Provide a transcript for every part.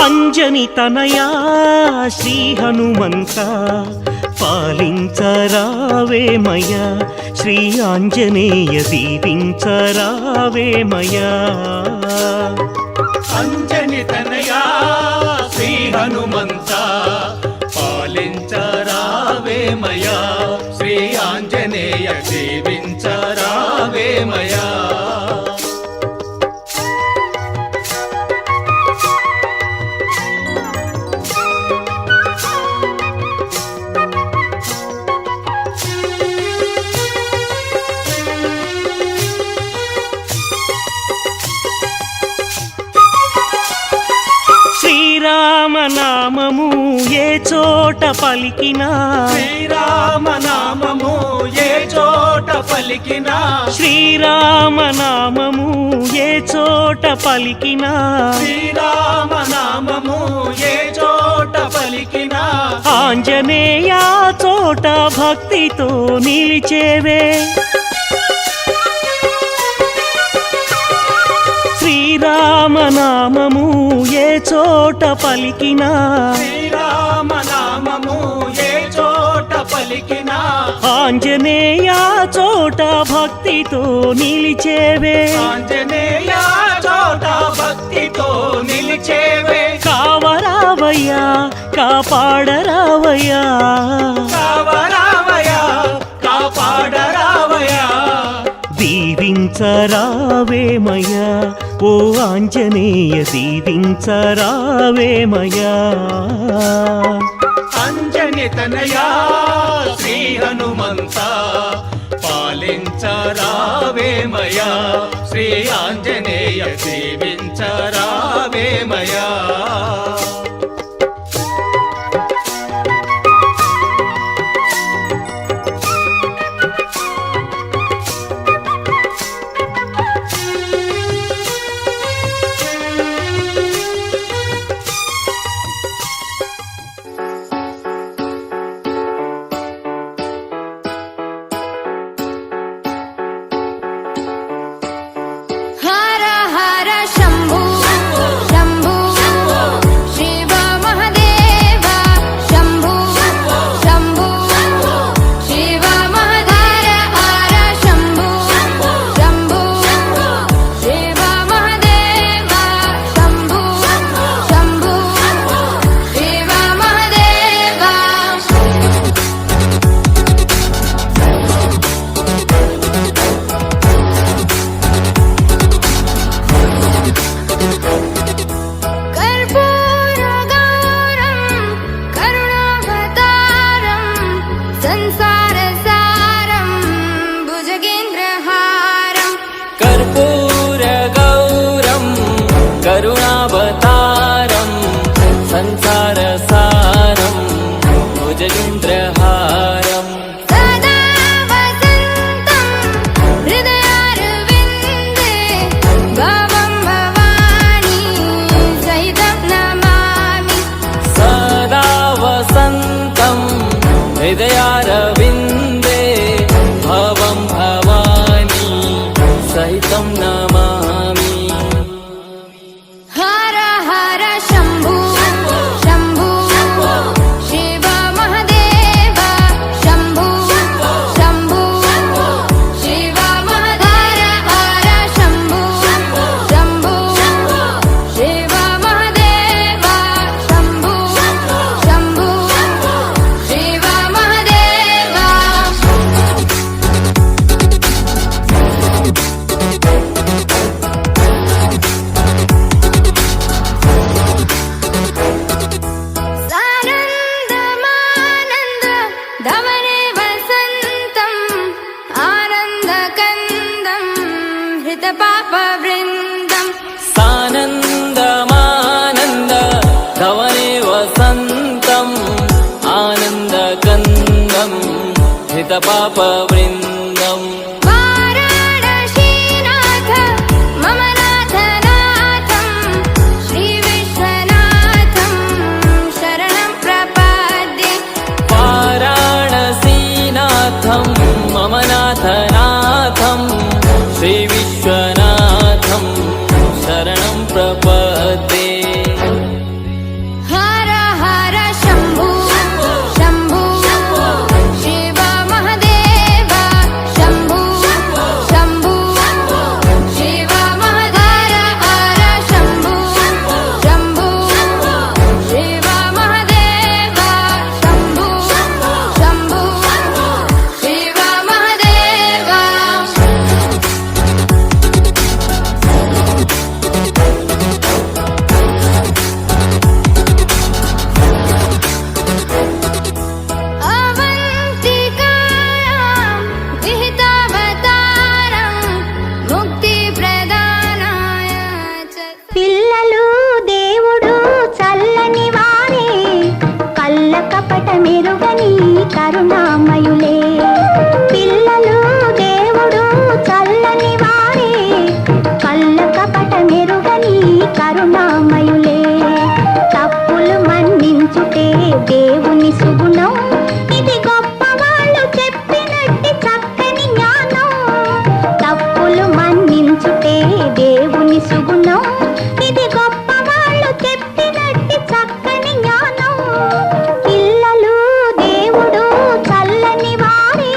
అంజని తనయా శ్రీ హనుమంత పాలించరావేమయ్యా శ్రీ ఆంజనేయ దీవించరావేమయ్యా అంజని తనయా శ్రీ హనుమంత పాలించరావేమయ్యా శ్రీ ఆంజనేయ దీవించరావేమయ్యా శ్రీరామనామము ఏ చోట పలికినా శ్రీరామనామము ఏ చోట పలికినా శ్రీరామనామము ఏ చోట పలికినా శ్రీరామనామము ఏ చోట పలికినా ఆంజనేయ చోట భక్తితో నిలిచేవే శ్రీరామనామము ఏ చోట పలికినా శ్రీరామనామము ఏ చోట పలికినా ఆంజనేయ చోట భక్తితో నిలిచేవే ఆంజనేయ చోట భక్తితో నిలిచేవే కావరావయ్యా కాపాడరావయ్యా కావరావయ్యా కాపాడరావయ్యా దీవించరావేమయ్యా ఓ ఆంజనేయ దీవించరావేమయ్యా అంజని తనయా శ్రీ హనుమంత పాలించరావేమయ్యా శ్రీ ఆంజనేయ దీవించరావేమయ్యా కరుణావతారం సంసారసారం భుజగేంద్రహారం సదా వసంతం హృదయారవిందే భవం భవాని సహితం నమామి సదా వసంతం హృదయారవిందే భవం భవాని సహితం నమామి హర హర శంభు శంభు శివ మహదేవ శంభు శంభు శివ మహధర హర శంభు శంభు శివ మహదేవ శంభు శంభు శివ మహదేవ సానందమానంద ధవనే వసంతం ఆనందకందం హృతపాప వృందం సానందమానంద ధవనే వసంతం ఆనందకందం హితపాప వృందం వారాణసీనాథ మమ నాథనాథం శ్రీ విశ్వనాథం శరణం ప్రపద్యే వారాణసీనాథం మమ నాథనాథం శ్రీ విశ్వనాథం శరణం ప్రపద్యే సుగుణం ఇది గొప్ప వాళ్ళు చెప్పినట్టి చక్కని జ్ఞానం పిల్లలు దేవుడు చల్లని వారే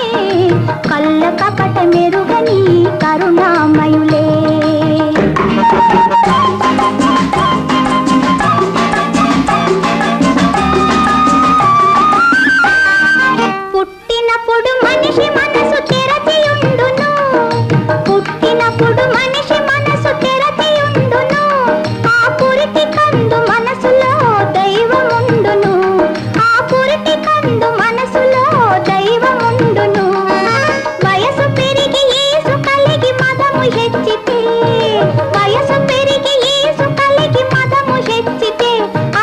కళ్ళ కపట మెరుగని కరుణామయులే పుట్టినప్పుడు మనిషి మనసు తెరచియుండును పుట్టినప్పుడు మనిషి మనసు తెరచియుండును ఆ పురిటి కందు మనసులో దైవముండును ఆ పురిటి కందు మనసులో దైవముండును వయసు పెరిగి యేసు కలిగి మదము హెచ్చితే వయసు పెరిగి యేసు కలిగి మదము హెచ్చితే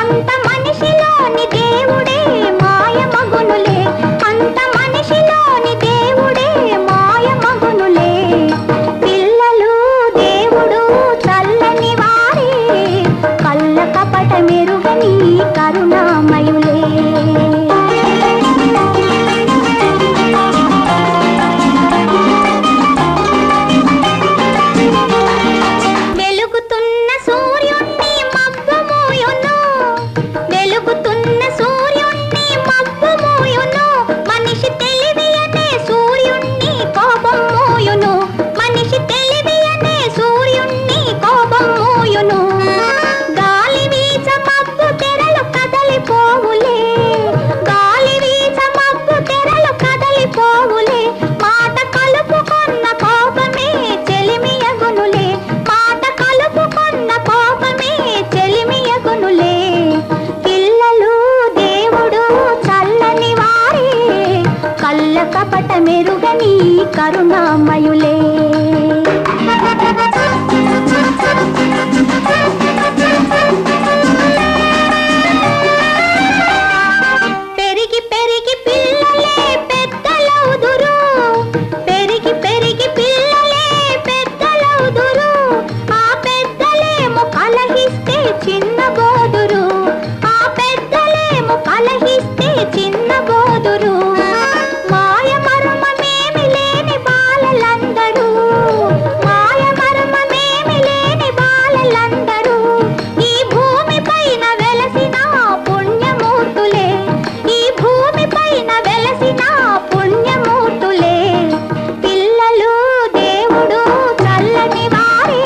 అంత మనిషిలోని దేవుడే మాయమగునులే అంత మనిషిలోని దేవుడే మాయమగునులే పిల్లలు దేవుడు చల్లని వారే కళ్ళ కపట మెరుగని కరుణామయులే వెలుగుతున్న సూర్యుణ్ణి మబ్బు మోయును వెలుగుతున్న సూర్యుణ్ణి మబ్బు మోయును మనిషి తెలివి అనే సూర్యుణ్ణి కోపం మోయును మనిషి తెలివి అనే సూర్యుణ్ణి కోపం మోయును గాలి వీచ మబ్బు తెరలు కదలిపోవులే గాలి వీచ మబ్బు తెరలు కదలిపోవులే మాట కలుపుకున్న కోపమే చెలిమియగునులే మాట కలుపుకున్న కోపమే చెలిమియగునులే పిల్లలు దేవుడు చల్లని వారే కళ్ళ కపట మెరుగని కరుణామయులే పెరిగి పెరిగి పిల్లలే పెద్దలవుదురు పెరిగి పెరిగి పిల్లలే పెద్దలవుదురు ఆ పెద్దలేమో కలహిస్తే చిన్నబోదురు ఆ పెద్దలేమో కలహిస్తే చిన్నబోదురు మాయ మర్మమేమి లేని బాలలందరూ మాయ మర్మమేమి లేని బాలలందరూ ఈ భూమి పైన వెలసిన పుణ్యమూర్తులే ఈ భూమి పైన వెలసిన పుణ్యమూర్తులే పిల్లలు దేవుడు చల్లని వారే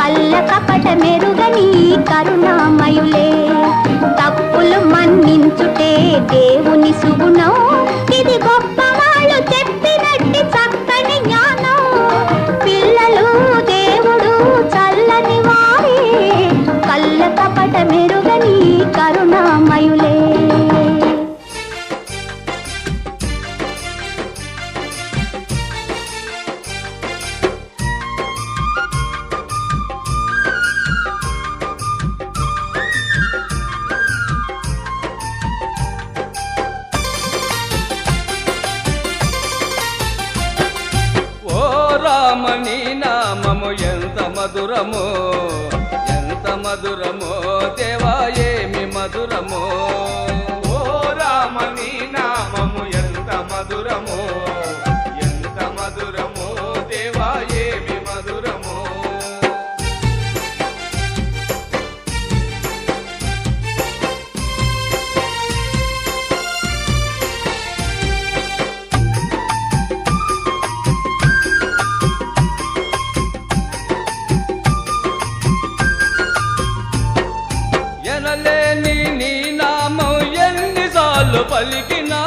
కళ్ళ కపట మెరుగని కరుణామయులే తప్పులు మన్నించుటే దేవుని సుగుణం ఇది గొప్ప వాళ్ళు చెప్పినట్టి చక్కని జ్ఞానం పిల్లలు దేవుడు చల్లని వారే కళ్ళ కపట మెరుగని కరుణామయులే ఓ రామని నామము ఎంత మధురమో దేవా ఏమి మధురమో ఓ రామని నామము ఎంత మధురమో దేవా ఏమి మధురమో ఎనలేని నీ నామం ఎన్నిసార్లు పలికినా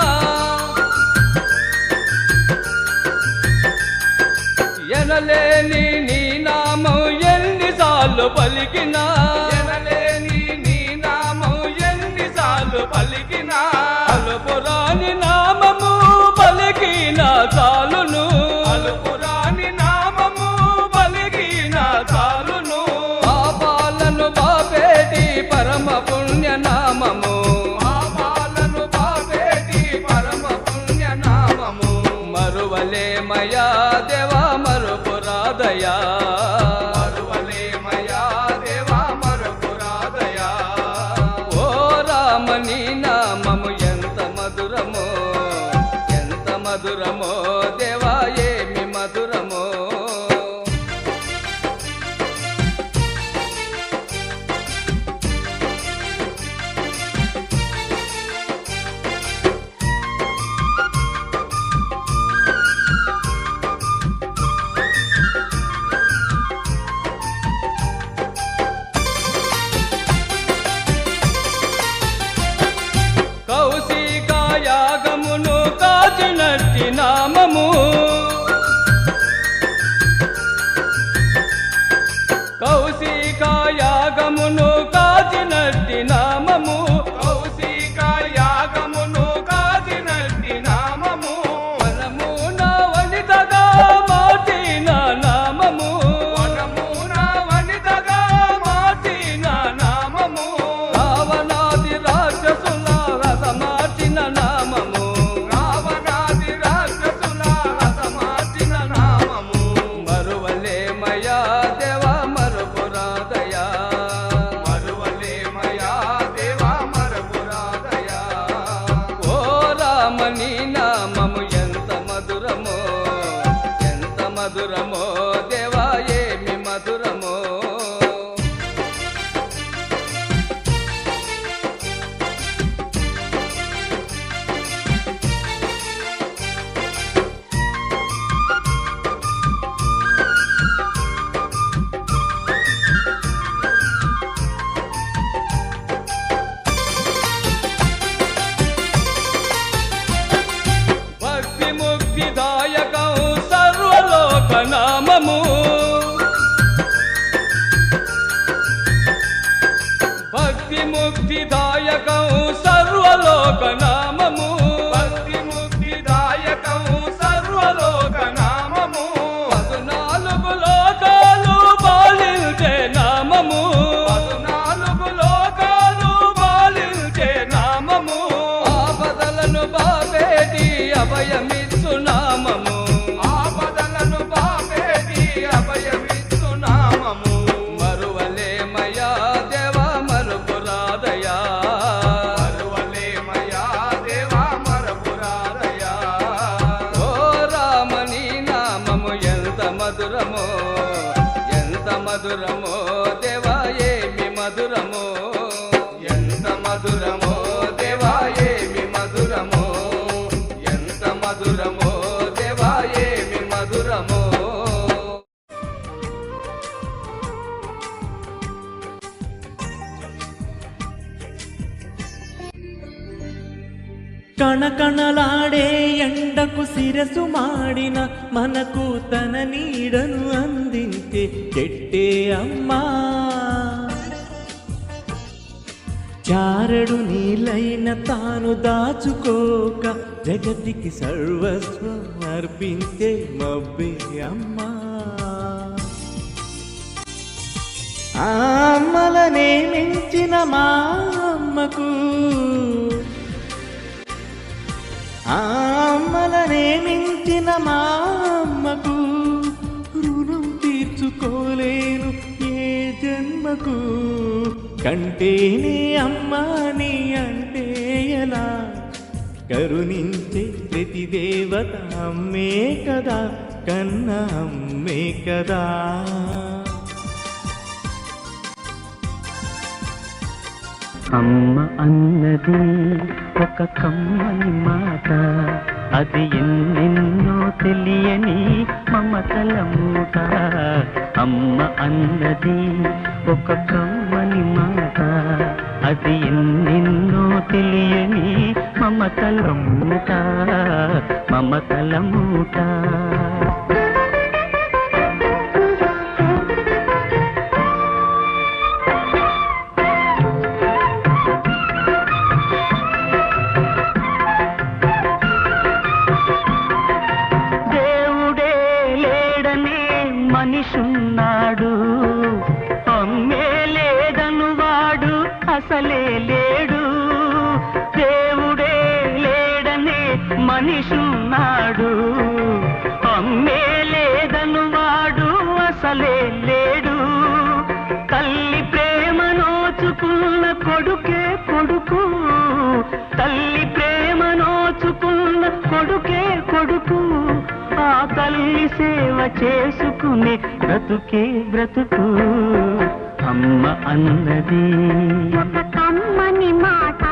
ఎనలేని నీ నామం ఎన్నిసార్లు పలికినా ఎనలేని నీ నామం ఎన్నిసార్లు పలికినా అలుపురాని నామము పలికిన చాలును అలుపురాని నామము పలికిన చాలును పాపాలను బాపేటి పరమ పుణ్య నామము పాపాలను బాపేటి పరమ పుణ్య నామము మరువలే మయా దేవా మరుపురాదయా మరువలే మయా దేవా కౌశికాయాగమును కాచినట్టి నామము కౌశికాయాగమును కాచినట్టి నామము వనమున వనితగా మార్చిన నామము వనమున వనితగా మార్చిన నామము రావణాది రాక్షసుల రసమార్చిన నామము రావణాది రాక్షసుల రసమార్చిన నామము మరువలేమయా దేవా మరుపురాదయా మరువలేమయా దేవా మరుపురాదయా ఓ రామని నామము ఎంత మధురమో దేవా ఏమి మధురమో భక్తి ముక్తిదాయకం సర్వలోక నామము భక్తి ముక్తిదాయకం సర్వలోక నామము భక్తి ముక్తిదాయకం సర్వలోక నామము 14 లోకాలు పాలించే నామము 14 లోకాలు పాలించే నామము ఆపదలను బాపేటి అభయమిచ్చు నామము ఆపదలను బాపేటి అభయమిచ్చు నామము మరువలేమయా దేవా మరుపురాదయా మరువలేమయా దేవా మరుపురాదయా ఓ రామని నామము ఎంత మధురమో దేవా ఏమి మధురమో ఎంత మధురమో దేవా ఏమి మధురమో ఎంత మధురమో దేవా ఏమి మధురమో కణకణలాడే ఎండకు శిరసు మాడిన మనకు తన నీడను అందించే చెట్టే అమ్మా చారడు నీలైన తాను దాచుకోక జగతికి సర్వస్వం అర్పించే మబ్బే అమ్మా ఆ అమ్మలనే మించిన మా అమ్మకు ఆ అమ్మలనే మించిన మా అమ్మకు రుణం తీర్చుకోలేను ఏ జన్మకు కంటేనే అమ్మా నీ అంటే ఎలా కరుణించే ప్రతి దేవత అమ్మే కదా కన్న అమ్మే కదా అమ్మ అన్నది ఒక కమ్మని మాట అది ఎన్నెన్నో తెలియని మమతల మూట అమ్మ అన్నది ఒక కమ్మని మాట అది ఎన్నెన్నో తెలియని మమతల మూట మమతల మూట మనిషున్నాడు అమ్మే లేదను వాడు అసలే లేడు దేవుడే లేడనే మనిషున్నాడు అమ్మే లేదను వాడు అసలే లేడు తల్లి ప్రేమ నోచుకున్న కొడుకే కొడుకు తల్లి ప్రేమ నోచుకున్న కొడుకే కొడుకు ఆ తల్లి సేవ చేసుకునే బ్రతుకే బ్రతుకు అమ్మ అన్నది ఒక కమ్మని మాట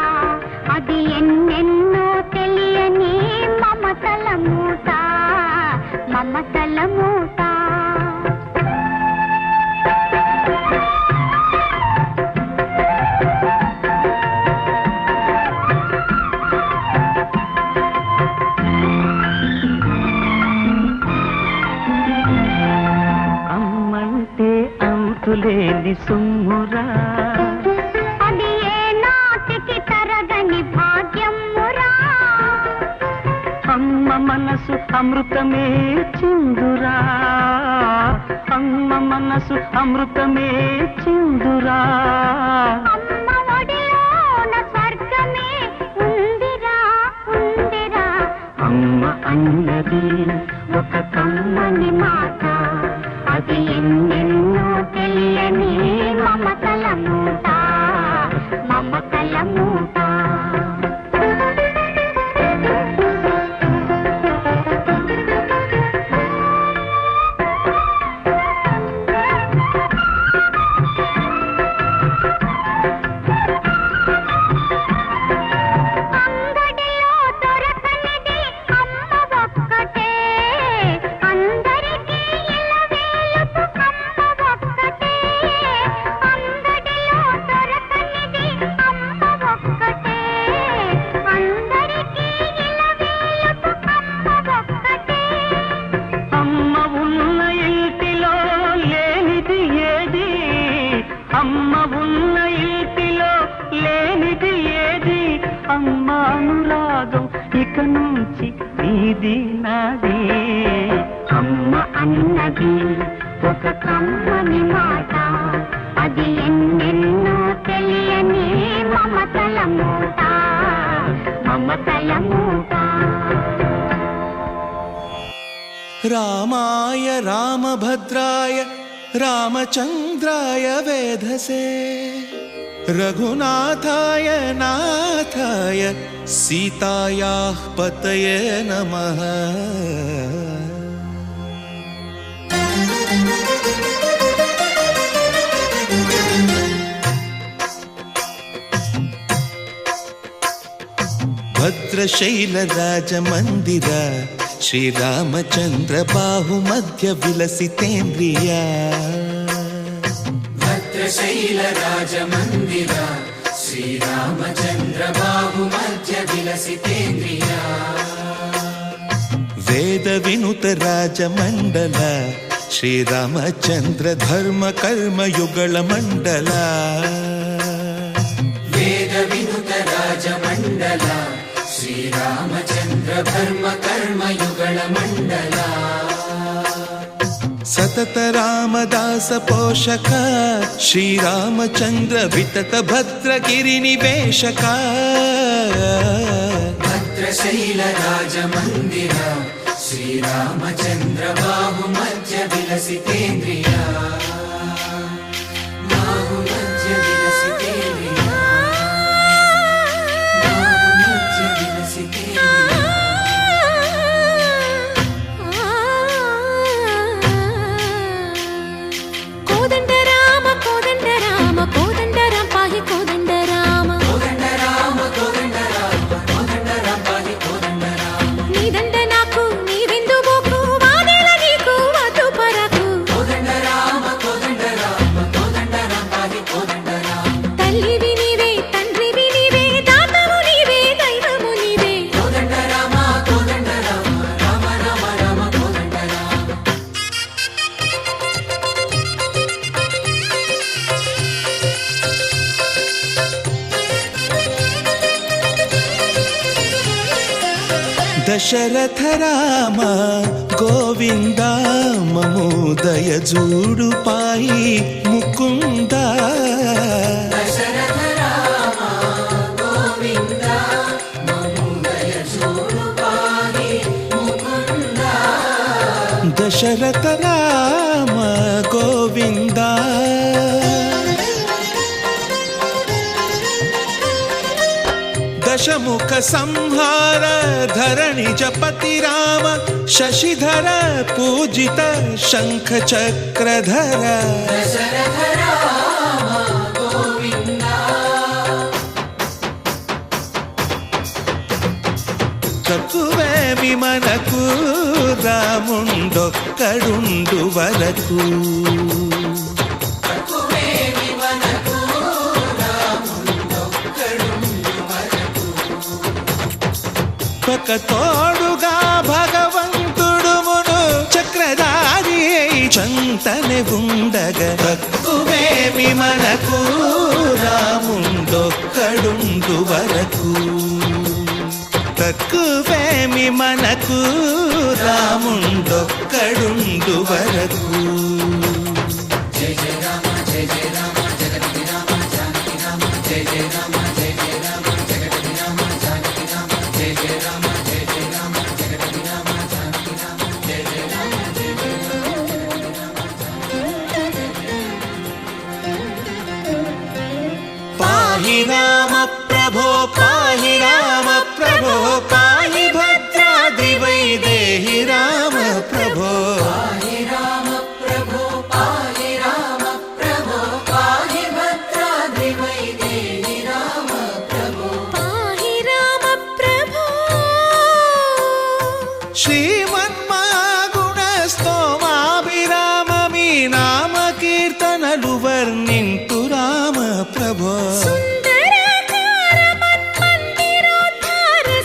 అది ఎన్నెన్నో తెలియని మమతల మూట మమతల మూట అంతులేని సుమ్మురా, అది ఏ నాటికి తరగని భాగ్యమురా. అమ్మ మనసు అమృతమే చిందురా, అమ్మ మనసు అమృతమే చిందురా. అమ్మ ఒడిలోన స్వర్గమే ఉందిరా, ఉందిరా. అమ్మ అన్నది ఒక కమ్మని మాట, అది ఎన్నెన్నో తెలియని మమతల మూట, మమతల మూట. అంగడిలో దొరకనిది అమ్మ ఒక్కటే, అందరికీ ఇలవేలుపు అమ్మ ఒక్కటే. అంగడిలో దొరకనిది అమ్మ ఒక్కటే, అందరికీ ఇలవేలుపు అమ్మ ఒక్కటే. అమ్మ ఉన్న ఇంటిలో లేనిది ఏది, అమ్మ ఉన్న ఇంటిలో లేనిది ఏది. అమ్మ అనురాగం ఇక నుంచి నీది నాది. అమ్మ అన్నది ఒక కమ్మని మాట, అది ఎన్నెన్నో తెలియని మమతల మూట, మమతల మూట. రామాయ రామభద్రాయ రామచంద్రాయ వేధసే, రఘునాథాయ నాథాయ సీతాయాః పతయే నమః. భద్రశైలరాజమందిర శ్రీరామచంద్ర బాహుమధ్య విలసితేంద్రియ. భద్రశైలరాజమందిర శ్రీరామచంద్ర బాహుమధ్య విలసితేంద్రియ. వేద వినుత రాజమండల శ్రీరామచంద్ర ధర్మ కర్మ యుగళ మండల. వేద వినుత రాజమండల శ్రీరామచంద్ర ధర్మ కర్మ యుగళ మండల. సతత రామదాస పోషక శ్రీరామచంద్ర వితత భద్రగిరి నివేశక. భద్రశైలరాజమందిర శ్రీరామచంద్ర బాహుమధ్య విలసితేంద్రియ. బాహుమధ్య విలసితేంద్రియ, బాహుమధ్య విలసితేంద్రియ. కోదండ రామ కోదండ రామ కోదండ రామ పాహి కోదండ రామ. కోదండ రామ కోదండ రామ కోదండ రామ పాహి కోదండ రామ. నీదండ నాకు నీవెందు బోకు వాదేల నీకు వద్దు పరకు. కోదండ రామ కోదండ రామ కోదండ రామ పాహి కోదండ రామ. తల్లివి నీవే తండ్రివి నీవే దాతవు నీవే దైవము నీవే. కోదండ రామ కోదండ రామ రామ రామ రామ కోదండ రామ. దశరథ రామ గోవింద మము దయజూడు పాయి ముకుంద. దశరథ రామ గోవింద మము దయచూడు పాహి ముకుంద. దశరథ రామ గోవింద. దశముఖ సంహార ధరణి జపతి రామ శశిధర పూజిత శంఖ చక్రధర. దశరథ రామ గోవింద. తక్కువేమి మనకు రాముండొక్కడుండు వరకు. తక్కువేమి మనకు రాముండొక్కడుండు వరకు. ఒక తోడుగా భగవంతుడు మును చక్రధారి చంద్ర చెంతనే ఉండగా తక్కువేమి మనకు రాముండొక్కడుండు వరకు తక్కువేమి మనకు రాముండొక్కడుండు వరకు జయ జయ రామ జయ జయ రామ జగతి రామ జానకి రామ జయ జయ రామ జయ జయ రామ జగతి రామ జానకి రామ జయ జయ రామ జయ జయ రామ జగతి రామ జానకి రామ జయ జయ రామ జయ జయ రామ పాహి రామ ప్రభో పాహి రామ ప్రభో పాహి భద్రాద్రి వైదేహి రామ ప్రభో పాహి రామ ప్రభో పాహి రామ ప్రభో పాహి భద్రాద్రి వైదేహి రామ ప్రభో పాహి రామ ప్రభో శ్రీమన్మాగుణ స్తోమాభిరామ మీ నామ కీర్తనలు వర్ణింతు రామ ప్రభో సుందరాకార మన్మందిరోద్ధార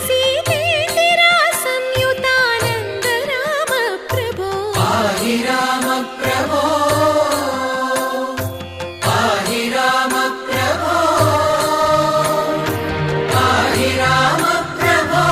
సీతేందిరా సంయుతానంద రామ ప్రభో పాహి రామ ప్రభో పాహి రామ ప్రభో పాహి రామ ప్రభో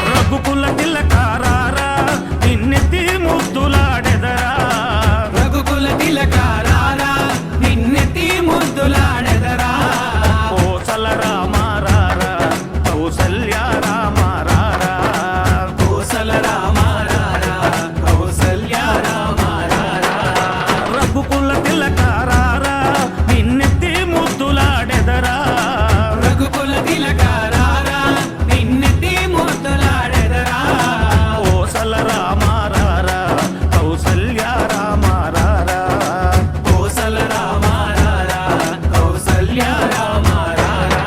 రఘుకుల తిలకారారా నిన్నెత్తి ముద్దులాడెదరా రఘుకుల తిలకారారా నిన్నెత్తి ముద్దులాడెదరా కోసల రామారారా కౌసల్య రామారారా కోసల రామారారా కౌసల్య రామారారా రఘుకుల తిలకారారా నిన్నెత్తి ముద్దులాడెదరా రఘుకుల తిలకారారా నిన్నెత్తి ముద్దులాడెదరా కోసల రామారారా కౌసల్య రామారారా కోసల రామారారా కౌసల్య రామారారా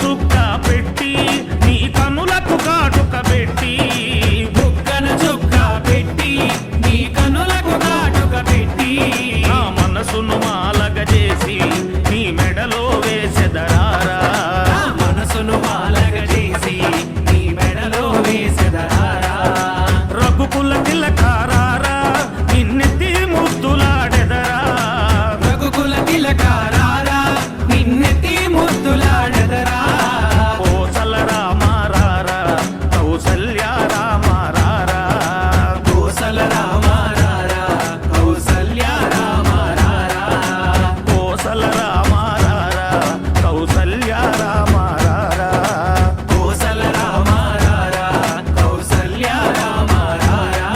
చుక్క పెట్టి నీ కనులకు కాటుక పెట్టి బుగ్గన చుక్క పెట్టి నీ కనులకు కాటుక పెట్టి నా మనసును మాలగ చేసి నీ మెడలో వేసెదరారా నా మనసును మాలగ చేసి నీ మెడలో వేసెదరారా రఘుకుల తిలకారారా నిన్నెత్తి ముద్దులాడెదరా రఘుకుల తిలకారారా నిన్నెత్తి ముద్దులాడెదరా కోసల రామారారా కౌసల్య రామారారా కోసల రామారారా కౌసల్య రామారారా కోసల రామారారా కౌసల్య రామారారా కోసల రామారారా కౌసల్య రామారారా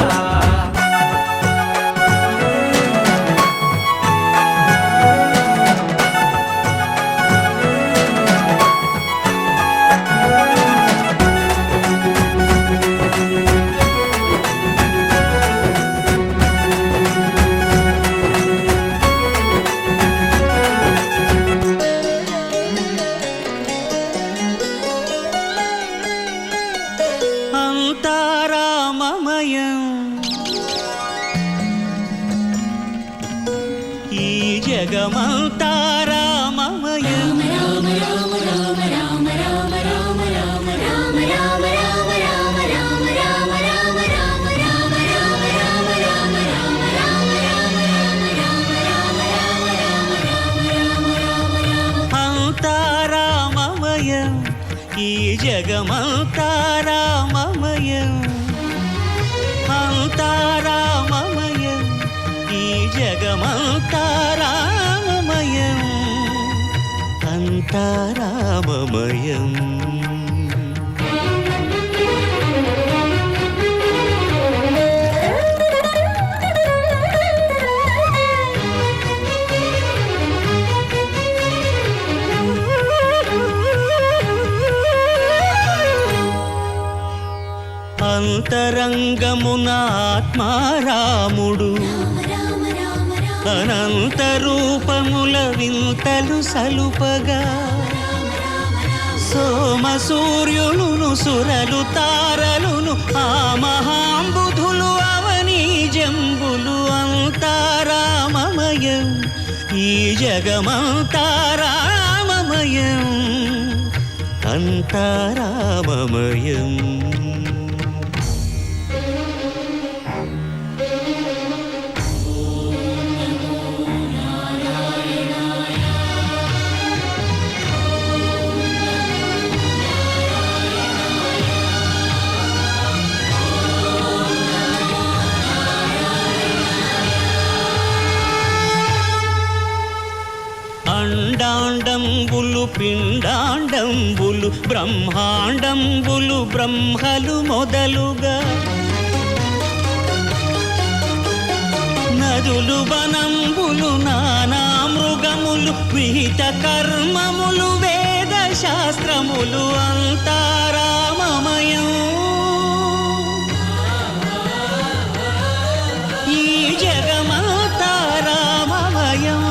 అంతారామమయం ఈ జగమంతారామమయం అంతారామమయం ఈ జగమంతారామమయం అంతారామమయం ఈ జగమంతారామమయం అంతారామమయం అంతరంగమున ఆత్మారాముడు అనంత రూపముల వింతలు సలుపగా సోమ సూర్యులును సురలు తారలును ఆ మహాంబుధులు అవనీ జంబులు అంతారామమయం ఈ జగమంతారామమయం అంతారామమయం అండాండంబులు పిండాండంబులు బ్రహ్మాండంబులు బ్రహ్మలు మొదలుగా నదులు వనంబులు నానా మృగములు విహిత కర్మములు వేద శాస్త్రములు అంతారామమయం ఈ జగమంతారామమయం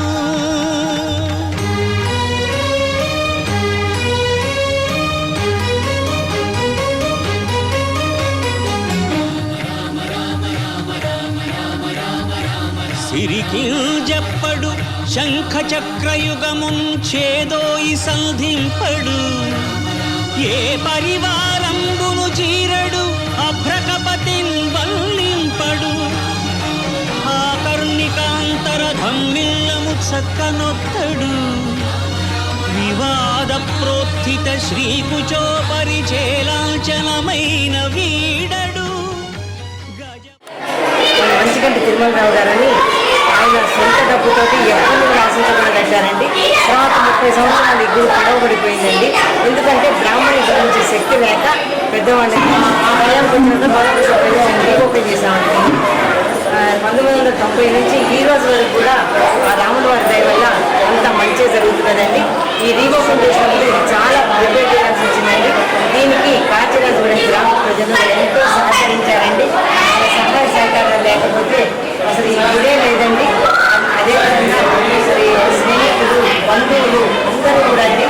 సిరికింజప్పడు శంఖ చక్రయుగముంచేదోయి సంధింపడు ఏ పరివారంబును చీరడు అభ్రకపతిన్ వల్లింపడు ఆ కర్ణికాంతర ధమ్మిల్లము చక్కనొత్తడు వివాద ప్రోత్థిత శ్రీకుచో పరిచేలాంచనమైన వీడడు మంచిగంటి తిరుమలరావు గారని ఆయన సొంత డబ్బుతోటి ఎప్పుడు ఆశించకుండా కట్టారండి. తర్వాత 30 సంవత్సరాలు ఈ గుడి పడవబడిపోయిందండి. ఎందుకంటే బ్రాహ్మణి గురించి శక్తి లేక పెద్దవాళ్ళకి కళ్యాణం వచ్చినంత ఓపెన్ చేశామండి. 1990 నుంచి ఈ రోజు వరకు కూడా ఆ రాముడి వారి దయ వల్ల అంత మంచి జరుగుతున్నదండి. ఈ రీఓపెన్ చేసినప్పుడు ఇది చాలా ప్రిపేర్ చేయాల్సి వచ్చిందండి. దీనికి కాచిరాజు గ్రామ ప్రజలు ఎంతో సహకరించారండి. వాళ్ళ సహాయ సహకారాలు లేకపోతే అసలు ఈ గుడే లేదండి. అదేవిధంగా స్నేహితులు బంధువులు అందరూ కూడా అండి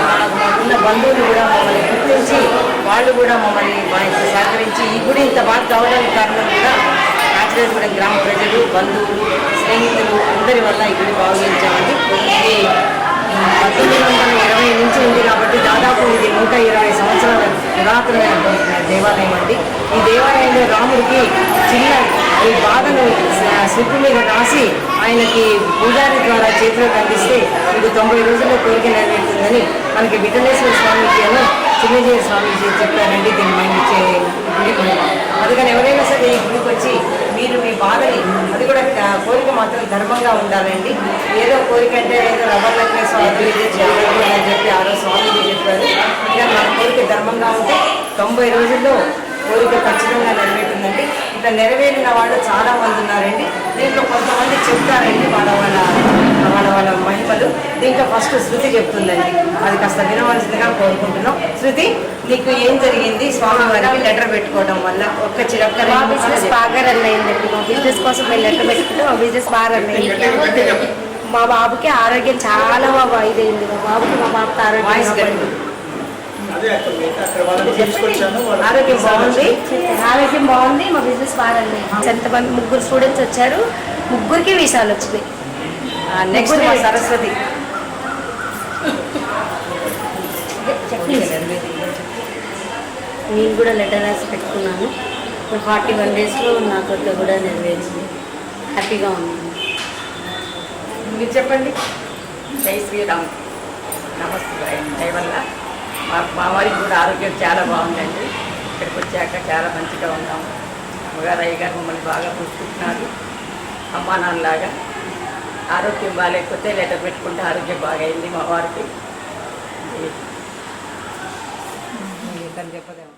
మాకున్న వాళ్ళు కూడా మమ్మల్ని మాకు సహకరించి ఈ గుడి ఇంత బాగా కావడానికి కారణం కూడా కాచిరాజగూడెం గ్రామ ప్రజలు, బంధువులు, స్నేహితులు అందరి వల్ల ఈ గుడి బాగు చేయించామండి. ఇది 1920 నుంచి ఉంది కాబట్టి దాదాపు ఇది 120 సంవత్సరాల పురాతనమైన దేవాలయం అండి. ఈ దేవాలయంలో రాముడికి చిన్న ఈ బాధను స్లిప్ మీద రాసి ఆయనకి పూజారి ద్వారా చేతిలోకి అందిస్తే ఇది 90 రోజుల్లో కోరిక నెరవేరుతుందని మనకి విఠలేశ్వర స్వామిజీను చిన్నజీవి స్వామిజీ చెప్పారండి. దీన్ని మనం ఇచ్చే గుడి మహిమ. అందుకని ఎవరైనా సరే ఈ గుడికి వచ్చి మీరు మీ బాధని, అది కూడా కోరిక మాత్రం ధర్మంగా ఉండాలండి. ఏదో కోరిక అంటే ఏదో రబ్బర్ నెక్లెస్ స్వామి అని చెప్పి ఆ రోజు స్వామిజీ చెప్పారు. ఇక మన కోరిక ధర్మంగా ఉంటే 90 రోజుల్లో కోరిక ఖచ్చితంగా నెరవేరుతుందండి. ఇట్లా నెరవేరిన వాళ్ళు చాలా మంది ఉన్నారండి. దీంట్లో కొంతమంది చెప్తారండి వాళ్ళ మహిమలు. దీంట్లో ఫస్ట్ శృతి చెప్తుందండి, అది కాస్త వినవలసిందిగా కోరుకుంటున్నాం. శృతి, నీకు ఏం జరిగింది స్వామి వారికి లెటర్ పెట్టుకోవడం వల్ల? ఒక్క చిరక్క మా బిజినెస్ బాగా రన్ అయిందండి. మా బిజినెస్ కోసం మేము లెటర్ పెట్టుకుంటే మా బిజినెస్ బాగా రన్ అయింది. మా బాబుకి ఆరోగ్యం చాలా ఇదైంది. మా బాబుకి ఆరోగ్యం ఆరోగ్యం బాగుంది. మా బిజినెస్ బాగా రన్ అయింది. ఎంతమంది 3 స్టూడెంట్స్ వచ్చారు, 3కి వీసాలు వచ్చినాయి. నెక్స్ట్ సరస్వతి. నేను కూడా లెటర్ రాసి పెట్టుకున్నాను. 41 డేస్లో నా కొత్త కూడా నెరవేరింది. హ్యాపీగా ఉంది. మీరు చెప్పండి. జై శ్రీరామ్. నమస్తే. దయ వల్ల మా వారికి కూడా ఆరోగ్యం చాలా బాగుందండి. ఇక్కడికి వచ్చాక చాలా మంచిగా ఉన్నాము. అమ్మగారు అయ్యగారు మమ్మల్ని బాగా చూసుకుంటున్నారు. అమ్మా నాన్నలాగా. ఆరోగ్యం బాగాలేకపోతే లెటర్ పెట్టుకుంటే ఆరోగ్యం బాగైంది మా వారికి. చెప్పదేమో.